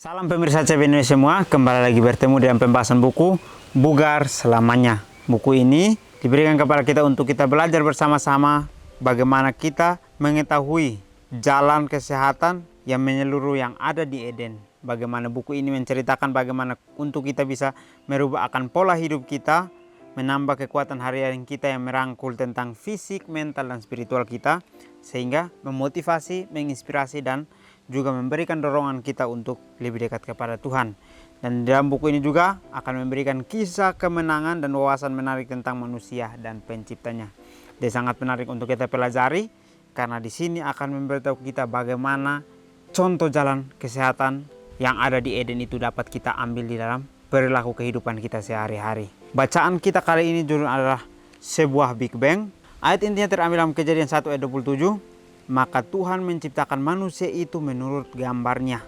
Salam pemirsa CBN semua, kembali lagi bertemu dengan pembahasan buku Bugar Selamanya. Buku ini diberikan kepada kita untuk kita belajar bersama-sama bagaimana kita mengetahui jalan kesehatan yang menyeluruh yang ada di Eden. Bagaimana buku ini menceritakan bagaimana untuk kita bisa merubah akan pola hidup kita, menambah kekuatan harian kita yang merangkul tentang fisik, mental, dan spiritual kita, sehingga memotivasi, menginspirasi, dan juga memberikan dorongan kita untuk lebih dekat kepada Tuhan. Dan dalam buku ini juga akan memberikan kisah kemenangan dan wawasan menarik tentang manusia dan penciptanya. Dia sangat menarik untuk kita pelajari karena di sini akan memberitahu kita bagaimana contoh jalan kesehatan yang ada di Eden itu dapat kita ambil di dalam perilaku kehidupan kita sehari-hari. Bacaan kita kali ini judul adalah sebuah Big Bang. Ayat intinya terambil dalam Kejadian 1 ayat 27. Maka Tuhan menciptakan manusia itu menurut gambarnya.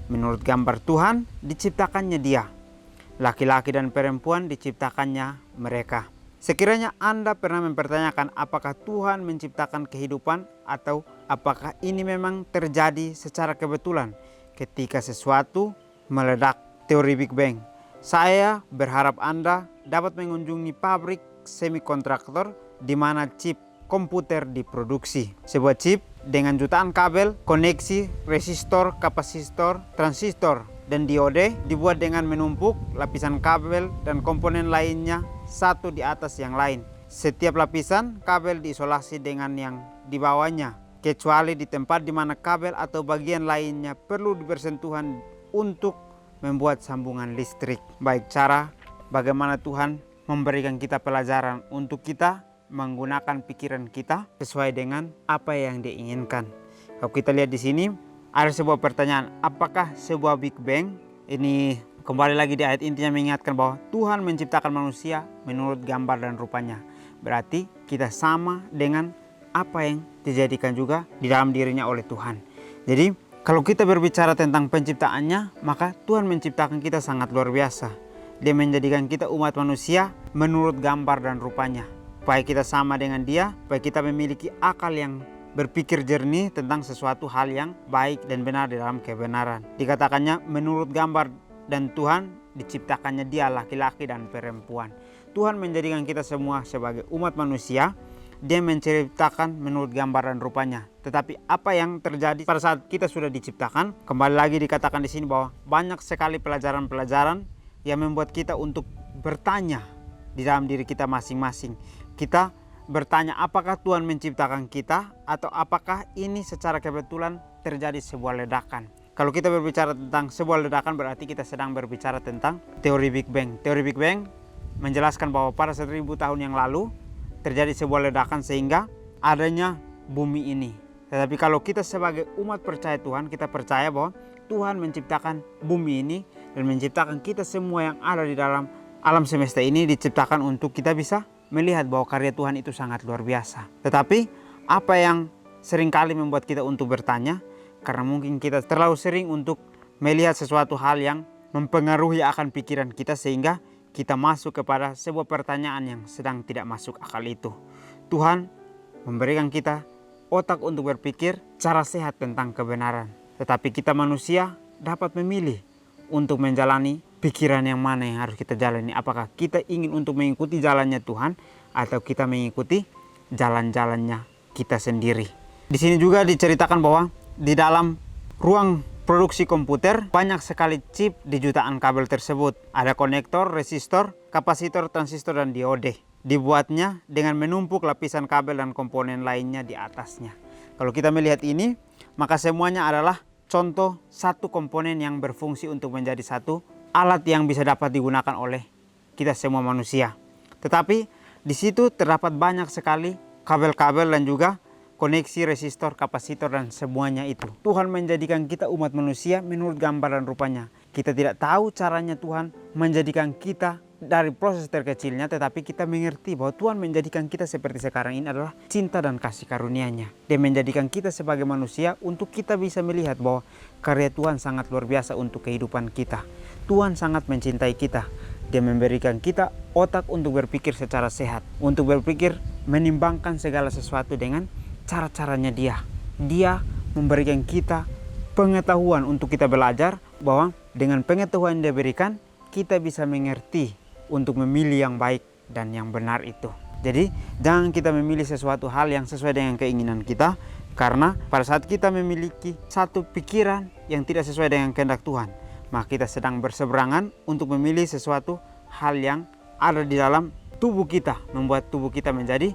Menurut gambar Tuhan diciptakannya dia. Laki-laki dan perempuan diciptakannya mereka. Sekiranya Anda pernah mempertanyakan apakah Tuhan menciptakan kehidupan atau apakah ini memang terjadi secara kebetulan ketika sesuatu meledak, teori Big Bang. Saya berharap Anda dapat mengunjungi pabrik semikontraktor di mana chip komputer diproduksi. Sebuah chip dengan jutaan kabel, koneksi, resistor, kapasitor, transistor, dan diode dibuat dengan menumpuk lapisan kabel dan komponen lainnya satu di atas yang lain. Setiap lapisan kabel diisolasi dengan yang di bawahnya, kecuali di tempat di mana kabel atau bagian lainnya perlu bersentuhan untuk membuat sambungan listrik. Baik, cara bagaimana Tuhan memberikan kita pelajaran untuk kita menggunakan pikiran kita sesuai dengan apa yang diinginkan. Kalau kita lihat di sini ada sebuah pertanyaan, apakah sebuah Big Bang? Ini kembali lagi di ayat intinya mengingatkan bahwa Tuhan menciptakan manusia menurut gambar dan rupanya. Berarti kita sama dengan apa yang dijadikan juga di dalam dirinya oleh Tuhan. Jadi kalau kita berbicara tentang penciptaannya, maka Tuhan menciptakan kita sangat luar biasa. Dia menjadikan kita umat manusia menurut gambar dan rupanya. Supaya kita sama dengan dia, supaya kita memiliki akal yang berpikir jernih tentang sesuatu hal yang baik dan benar di dalam kebenaran. Dikatakannya menurut gambar dan Tuhan diciptakannya dia laki-laki dan perempuan. Tuhan menjadikan kita semua sebagai umat manusia. Dia menciptakan menurut gambar dan rupanya. Tetapi apa yang terjadi pada saat kita sudah diciptakan? Kembali lagi dikatakan di sini bahwa banyak sekali pelajaran-pelajaran yang membuat kita untuk bertanya di dalam diri kita masing-masing. Kita bertanya apakah Tuhan menciptakan kita atau apakah ini secara kebetulan terjadi sebuah ledakan. Kalau kita berbicara tentang sebuah ledakan berarti kita sedang berbicara tentang teori Big Bang. Teori Big Bang menjelaskan bahwa pada 1000 tahun yang lalu terjadi sebuah ledakan sehingga adanya bumi ini. Tetapi kalau kita sebagai umat percaya Tuhan, kita percaya bahwa Tuhan menciptakan bumi ini dan menciptakan kita semua yang ada di dalam alam semesta ini diciptakan untuk kita bisa melihat bahwa karya Tuhan itu sangat luar biasa. Tetapi apa yang seringkali membuat kita untuk bertanya, karena mungkin kita terlalu sering untuk melihat sesuatu hal yang mempengaruhi akan pikiran kita sehingga kita masuk kepada sebuah pertanyaan yang sedang tidak masuk akal itu. Tuhan memberikan kita otak untuk berpikir cara sehat tentang kebenaran. Tetapi kita manusia dapat memilih untuk menjalani pikiran yang mana yang harus kita jalani. Apakah kita ingin untuk mengikuti jalannya Tuhan atau kita mengikuti jalan-jalannya kita sendiri. Di sini juga diceritakan bahwa di dalam ruang produksi komputer banyak sekali chip di jutaan kabel tersebut. Ada konektor, resistor, kapasitor, transistor, dan diode. Dibuatnya dengan menumpuk lapisan kabel dan komponen lainnya di atasnya. Kalau kita melihat ini, maka semuanya adalah contoh satu komponen yang berfungsi untuk menjadi satu alat yang bisa dapat digunakan oleh kita semua manusia. Tetapi di situ terdapat banyak sekali kabel-kabel dan juga koneksi, resistor, kapasitor, dan semuanya itu. Tuhan menjadikan kita umat manusia menurut gambar dan rupanya. Kita tidak tahu caranya Tuhan menjadikan kita dari proses terkecilnya, tetapi kita mengerti bahwa Tuhan menjadikan kita seperti sekarang ini adalah cinta dan kasih karunia-Nya. Dia menjadikan kita sebagai manusia untuk kita bisa melihat bahwa karya Tuhan sangat luar biasa untuk kehidupan kita. Tuhan sangat mencintai kita. Dia memberikan kita otak untuk berpikir secara sehat, untuk berpikir menimbangkan segala sesuatu dengan cara-caranya Dia. Dia memberikan kita pengetahuan untuk kita belajar, bahwa dengan pengetahuan yang dia berikan, kita bisa mengerti untuk memilih yang baik dan yang benar itu. Jadi jangan kita memilih sesuatu hal yang sesuai dengan keinginan kita, karena pada saat kita memiliki satu pikiran yang tidak sesuai dengan kehendak Tuhan, maka kita sedang berseberangan untuk memilih sesuatu hal yang ada di dalam tubuh kita, membuat tubuh kita menjadi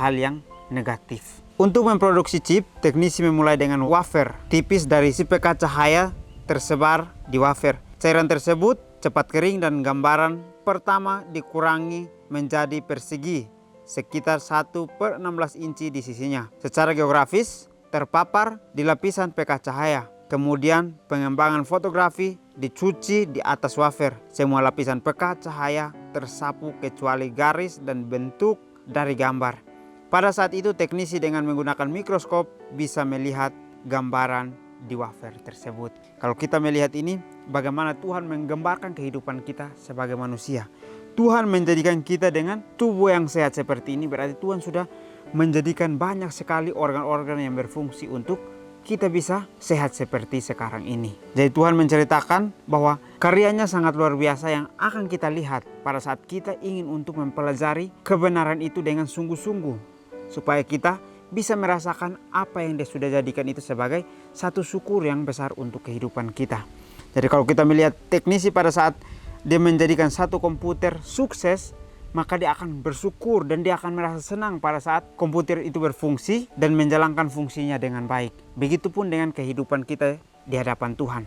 hal yang negatif. Untuk memproduksi chip, teknisi memulai dengan wafer tipis dari SiPK cahaya tersebar di wafer. Cairan tersebut cepat kering dan gambaran pertama dikurangi menjadi persegi sekitar 1/16 inci di sisinya. Secara geografis terpapar di lapisan PK cahaya. Kemudian pengembangan fotografi dicuci di atas wafer. Semua lapisan PK cahaya tersapu kecuali garis dan bentuk dari gambar. Pada saat itu teknisi dengan menggunakan mikroskop bisa melihat gambaran di wafer tersebut. Kalau kita melihat ini, bagaimana Tuhan menggambarkan kehidupan kita sebagai manusia. Tuhan menjadikan kita dengan tubuh yang sehat seperti ini, berarti Tuhan sudah menjadikan banyak sekali organ-organ yang berfungsi untuk kita bisa sehat seperti sekarang ini. Jadi Tuhan menceritakan bahwa karyanya sangat luar biasa yang akan kita lihat pada saat kita ingin untuk mempelajari kebenaran itu dengan sungguh-sungguh, supaya kita bisa merasakan apa yang dia sudah jadikan itu sebagai satu syukur yang besar untuk kehidupan kita. Jadi kalau kita melihat teknisi pada saat dia menjadikan satu komputer sukses, maka dia akan bersyukur dan dia akan merasa senang pada saat komputer itu berfungsi dan menjalankan fungsinya dengan baik. Begitupun dengan kehidupan kita di hadapan Tuhan.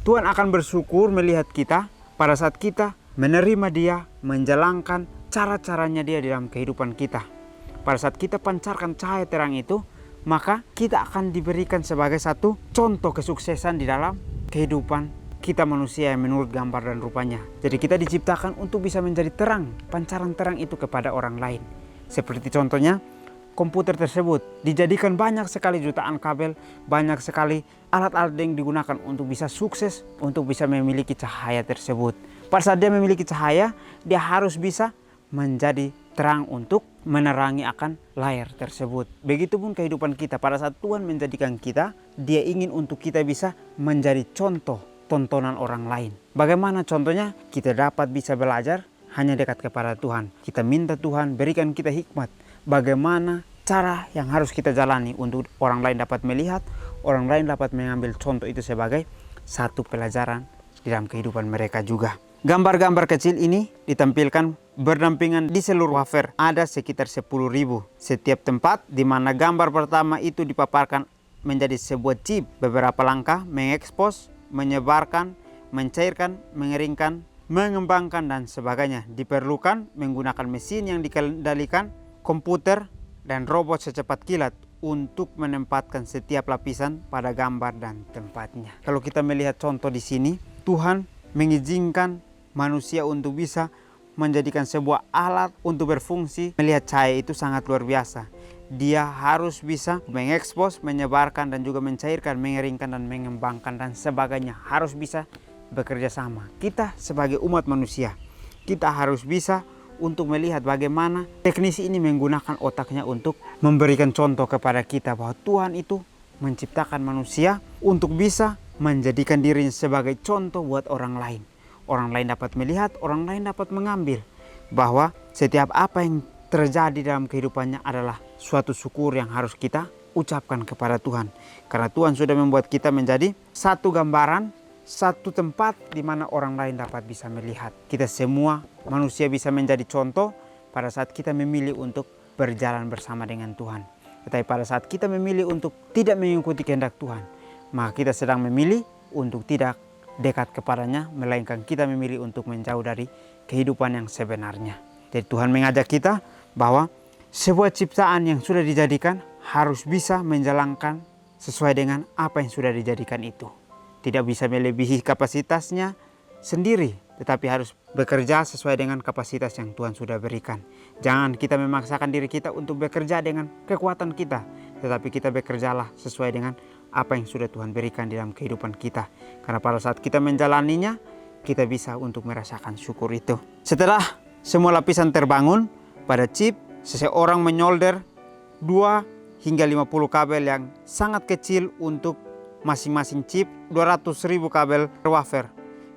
Tuhan akan bersyukur melihat kita pada saat kita menerima dia, menjalankan cara-caranya dia di dalam kehidupan kita. Pada saat kita pancarkan cahaya terang itu, maka kita akan diberikan sebagai satu contoh kesuksesan di dalam kehidupan kita manusia yang menurut gambar dan rupanya. Jadi kita diciptakan untuk bisa menjadi terang, pancaran terang itu kepada orang lain. Seperti contohnya komputer tersebut dijadikan banyak sekali jutaan kabel, banyak sekali alat-alat yang digunakan untuk bisa sukses, untuk bisa memiliki cahaya tersebut. Pada saat dia memiliki cahaya, dia harus bisa menjadi terang untuk menerangi akan layar tersebut. Begitupun kehidupan kita, pada saat Tuhan menjadikan kita, dia ingin untuk kita bisa menjadi contoh tontonan orang lain. Bagaimana contohnya? Kita dapat bisa belajar hanya dekat kepada Tuhan. Kita minta Tuhan berikan kita hikmat. Bagaimana cara yang harus kita jalani untuk orang lain dapat melihat, orang lain dapat mengambil contoh itu sebagai satu pelajaran di dalam kehidupan mereka juga. Gambar-gambar kecil ini ditampilkan berdampingan di seluruh wafer. Ada sekitar 10.000. Setiap tempat di mana gambar pertama itu dipaparkan menjadi sebuah chip. Beberapa langkah mengekspos, menyebarkan, mencairkan, mengeringkan, mengembangkan dan sebagainya. Diperlukan menggunakan mesin yang dikendalikan, komputer dan robot secepat kilat untuk menempatkan setiap lapisan pada gambar dan tempatnya. Kalau kita melihat contoh di sini, Tuhan mengizinkan manusia untuk bisa menjadikan sebuah alat untuk berfungsi. Melihat cahaya itu sangat luar biasa. Dia harus bisa mengekspos, menyebarkan dan juga mencairkan, mengeringkan dan mengembangkan dan sebagainya. Harus bisa bekerja sama. Kita sebagai umat manusia, kita harus bisa untuk melihat bagaimana teknisi ini menggunakan otaknya untuk memberikan contoh kepada kita bahwa Tuhan itu menciptakan manusia untuk bisa menjadikan dirinya sebagai contoh buat orang lain. Orang lain dapat melihat, orang lain dapat mengambil bahwa setiap apa yang terjadi dalam kehidupannya adalah suatu syukur yang harus kita ucapkan kepada Tuhan. Karena Tuhan sudah membuat kita menjadi satu gambaran, satu tempat di mana orang lain dapat bisa melihat. Kita semua manusia bisa menjadi contoh pada saat kita memilih untuk berjalan bersama dengan Tuhan. Tetapi pada saat kita memilih untuk tidak mengikuti kehendak Tuhan, maka kita sedang memilih untuk tidak dekat kepadanya, melainkan kita memilih untuk menjauh dari kehidupan yang sebenarnya. Jadi Tuhan mengajak kita bahwa sebuah ciptaan yang sudah dijadikan harus bisa menjalankan sesuai dengan apa yang sudah dijadikan itu. Tidak bisa melebihi kapasitasnya sendiri, tetapi harus bekerja sesuai dengan kapasitas yang Tuhan sudah berikan. Jangan kita memaksakan diri kita untuk bekerja dengan kekuatan kita, tetapi kita bekerjalah sesuai dengan apa yang sudah Tuhan berikan di dalam kehidupan kita. Karena pada saat kita menjalaninya, kita bisa untuk merasakan syukur itu. Setelah semua lapisan terbangun, pada chip seseorang menyolder 2 hingga 50 kabel yang sangat kecil untuk masing-masing chip 200.000 kabel per wafer.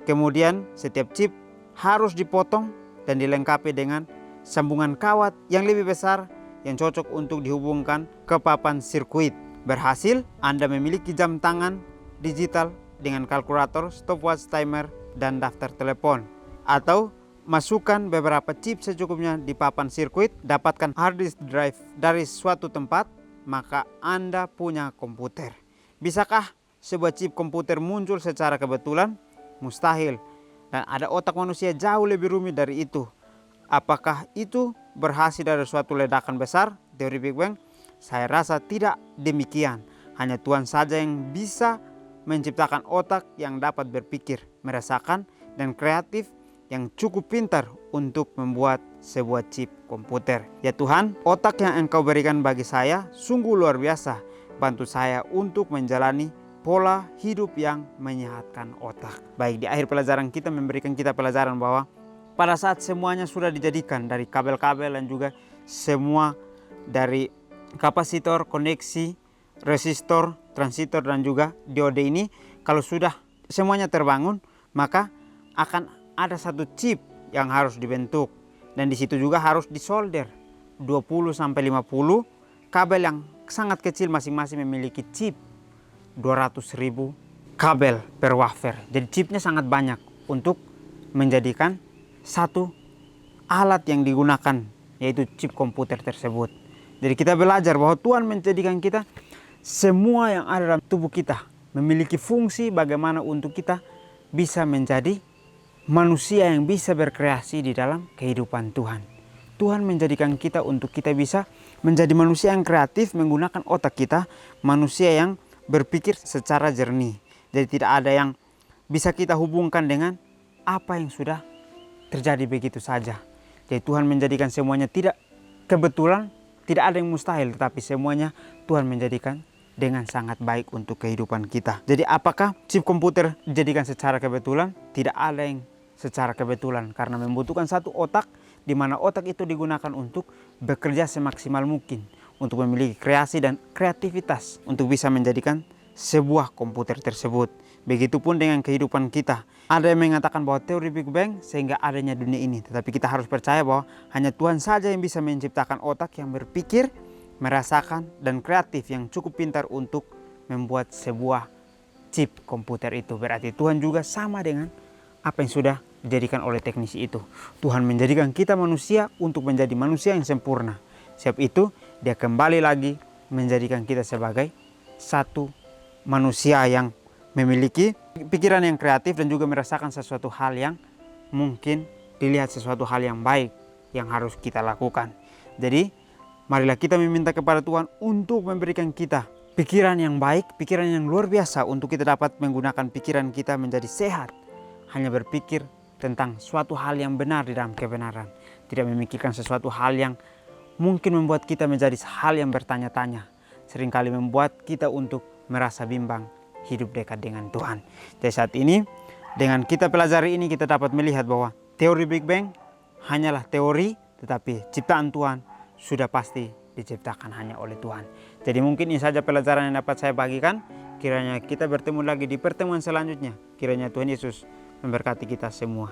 Kemudian setiap chip harus dipotong dan dilengkapi dengan sambungan kawat yang lebih besar yang cocok untuk dihubungkan ke papan sirkuit. Berhasil, Anda memiliki jam tangan digital dengan kalkulator, stopwatch, timer, dan daftar telepon. Atau masukkan beberapa chip secukupnya di papan sirkuit, dapatkan hard disk drive dari suatu tempat, maka Anda punya komputer. Bisakah sebuah chip komputer muncul secara kebetulan? Mustahil. Dan ada otak manusia jauh lebih rumit dari itu. Apakah itu berhasil dari suatu ledakan besar, teori Big Bang? Saya rasa tidak demikian. Hanya Tuhan saja yang bisa menciptakan otak yang dapat berpikir, merasakan, dan kreatif yang cukup pintar untuk membuat sebuah chip komputer. Ya Tuhan, otak yang Engkau berikan bagi saya sungguh luar biasa. Bantu saya untuk menjalani pola hidup yang menyehatkan otak. Baik, di akhir pelajaran kita memberikan kita pelajaran bahwa pada saat semuanya sudah dijadikan dari kabel-kabel dan juga semua dari kapasitor, koneksi, resistor, transistor dan juga diode ini, kalau sudah semuanya terbangun, maka akan ada satu chip yang harus dibentuk. Dan di situ juga harus disolder 20-50 kabel yang sangat kecil, masing-masing memiliki chip 200.000 kabel per wafer. Jadi chipnya sangat banyak untuk menjadikan satu alat yang digunakan, yaitu chip komputer tersebut. Jadi kita belajar bahwa Tuhan menjadikan kita, semua yang ada dalam tubuh kita memiliki fungsi bagaimana untuk kita bisa menjadi manusia yang bisa berkreasi di dalam kehidupan Tuhan. Tuhan menjadikan kita untuk kita bisa menjadi manusia yang kreatif menggunakan otak kita, manusia yang berpikir secara jernih. Jadi tidak ada yang bisa kita hubungkan dengan apa yang sudah terjadi begitu saja. Jadi Tuhan menjadikan semuanya tidak kebetulan, tidak ada yang mustahil, tetapi semuanya Tuhan menjadikan dengan sangat baik untuk kehidupan kita. Jadi apakah chip komputer dijadikan secara kebetulan? Tidak ada yang secara kebetulan, karena membutuhkan satu otak, di mana otak itu digunakan untuk bekerja semaksimal mungkin, untuk memiliki kreasi dan kreativitas untuk bisa menjadikan sebuah komputer tersebut. Begitupun dengan kehidupan kita. Ada yang mengatakan bahwa teori Big Bang sehingga adanya dunia ini. Tetapi kita harus percaya bahwa hanya Tuhan saja yang bisa menciptakan otak yang berpikir, merasakan, dan kreatif yang cukup pintar untuk membuat sebuah chip komputer itu. Berarti Tuhan juga sama dengan apa yang sudah dijadikan oleh teknisi itu. Tuhan menjadikan kita manusia untuk menjadi manusia yang sempurna. Sebab itu Dia kembali lagi menjadikan kita sebagai satu manusia yang memiliki pikiran yang kreatif dan juga merasakan sesuatu hal yang mungkin dilihat sesuatu hal yang baik yang harus kita lakukan. Jadi marilah kita meminta kepada Tuhan untuk memberikan kita pikiran yang baik, pikiran yang luar biasa untuk kita dapat menggunakan pikiran kita menjadi sehat. Hanya berpikir tentang suatu hal yang benar di dalam kebenaran. Tidak memikirkan sesuatu hal yang mungkin membuat kita menjadi hal yang bertanya-tanya. Seringkali membuat kita untuk merasa bimbang hidup dekat dengan Tuhan. Jadi saat ini dengan kita pelajari ini kita dapat melihat bahwa teori Big Bang hanyalah teori, tetapi ciptaan Tuhan sudah pasti diciptakan hanya oleh Tuhan. Jadi mungkin ini saja pelajaran yang dapat saya bagikan. Kiranya kita bertemu lagi di pertemuan selanjutnya. Kiranya Tuhan Yesus memberkati kita semua.